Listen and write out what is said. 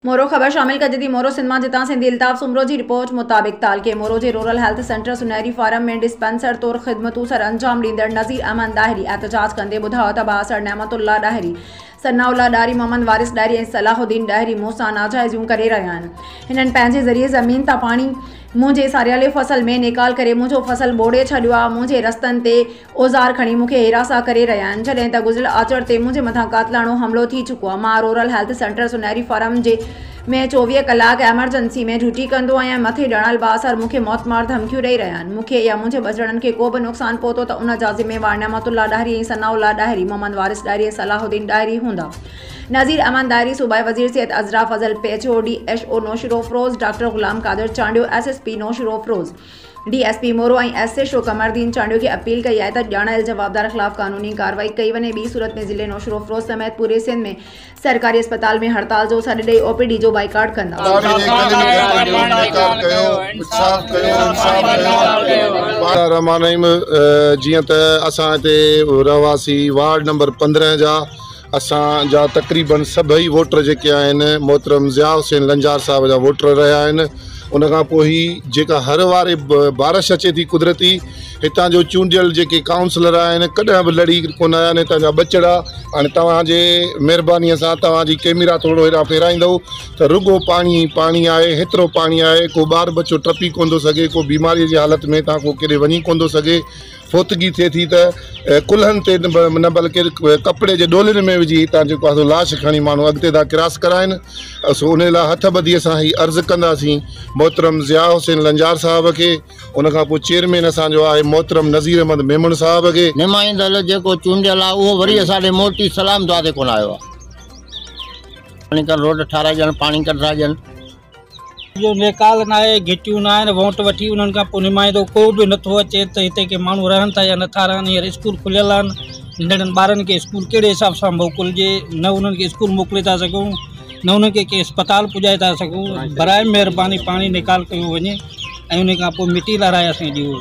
मोरो ख़बर शामिल कजदी मोरो सिंधमा जिता सिंधी इल्ताफ़ सुमरो की रिपोर्ट मुताबिक तालके मोरो के रूरल हेल्थ सेंटर सुनहरी फार्म में डिस्पेंसर तौर खिदमतों सर अंजाम ॾींदड़ नज़ीर अहमद ॾाहिरी एहतजाज कंदे ॿुधायो त बासर नेमतुल्ला ॾाहिरी सन्नाउल्ला ॾाहिरी मोहम्मद वारिस ॾाहिरी ऐं सलाहुद्दीन ॾाहिरी मूंसां नाजाइज़ियूं करे रहिया आहिनि। हिननि पंहिंजे ज़रिए ज़मीन तां पाणी मुझे सारियाले फसल में निकाल करे मुझो फसल बोड़े छॾियो आहे। मुझे रस्तनि ते औज़ार खणी मूंखे हिरासा करे रहिया आहिनि जॾहिं त गुज़िरियल आचर ते मुंहिंजे मथां कातलाणो हमलो थी चुको आहे। मां रूरल हेल्थ सेंटर सुनहरी फार्म जे में 24 कलाक एमरजेंसी में ड्यूटी कंदो आहियां। मथे ॾणल बासर मूंखे मौतमार धमकियूं ॾेई रहिया आहिनि। मूंखे या मुंहिंजे बचड़नि खे को बि नुक़सानु पहुतो त उन जा ज़िम्मेवार नेमतुल्ला ॾाहिरी ऐं सन्नाउल्ला ॾाहिरी मोहम्मद वारिस ॾाहिरी ऐं सलाहुद्दीन ॾाहिरी हूंदा। नज़ीर अहमद ॾाहिरी सूबाई वज़ीर सिहत अज़रा फज़ल PHOD HO Naushahro Afroz doctor ग़ुलाम कादिर चांडियो SSP नौशरो अफरोज़ DSP मोरो ऐं SHO कमरदीन चांडियो की अपील कई है त ॼाणायल जवाबदार खिलाफ कानूनी कार्रवाई कई वञे। ॿी सूरत में ज़िले नौशरो अफरोज़ समेत पूरे सिंध में सरकारी अस्पताल में हड़ताल जो सॾु ॾेई OPD जो बाइकाट कंदा। जीअं त असां हिते रहवासी वार्ड नंबर 15 जा असांजा तक़रीबन सभई वोटर जेके आहिनि मोहतरम ज़िया हुसैन लंजार साहब जा वोटर रहिया आहिनि। उन खां पोइ ही जेका हर वारे बारिश अचे थी कुदरती हितां जो चूंडियल जेके काउंसलर आहिनि कॾहिं बि लड़ी कोन आया आहिनि। हितां जा बचड़ा हाणे तव्हांजे महिरबानीअ सां तव्हांजी कैमरा थोरो हेॾां फेराईंदव त रुगो पाणी पाणी आहे, हेतिरो पाणी आहे को ॿार बच्चो टपी कोन थो सघे, को बीमारीअ जी हालत में तव्हां को केॾे वञी कोन थो सघे। फोतगी थिए थी त कुल्हनि ते न बल्कि कपिड़े जे डोलनि में विझी हितां जेको आहे लाश खणी माण्हू अॻिते था क्रॉस कराइनि। सो उन लाइ हथ ॿधीअ सां ही अर्ज़ु कंदासीं मोहतरम ज़िया हुसैन लंजार साहब खे। उन खां पोइ चेयरमैन असांजो आहे मोहतरम नज़ीर अहमद मेमण साहब खे। नुमाइंदड़ जेको चूंडियल आहे उहो वरी असांजे मोटी सलाम दुआ ते कोन आयो आहे। पाणी कर रोड ठाराए ॾियनि, पाणी कढाए ॾियनि, जो निकाल न आहे, घिटियूं न आहिनि, वोट वठी उन्हनि खां पोइ नुमाइंदो को बि नथो अचे त हिते के माण्हू रहनि था या नथा रहनि। हींअर स्कूल खुलियल आहिनि, नंढड़नि ॿारनि खे स्कूल कहिड़े हिसाब सां मोकिलिजे, न उन्हनि खे स्कूल मोकिले था सघूं न उन्हनि खे कंहिं अस्पताल पुॼाए था सघूं। बराए महिरबानी पाणी निकाल कयो वञे ऐं उन खां पोइ मिटी लाराए असांजी ॾियो।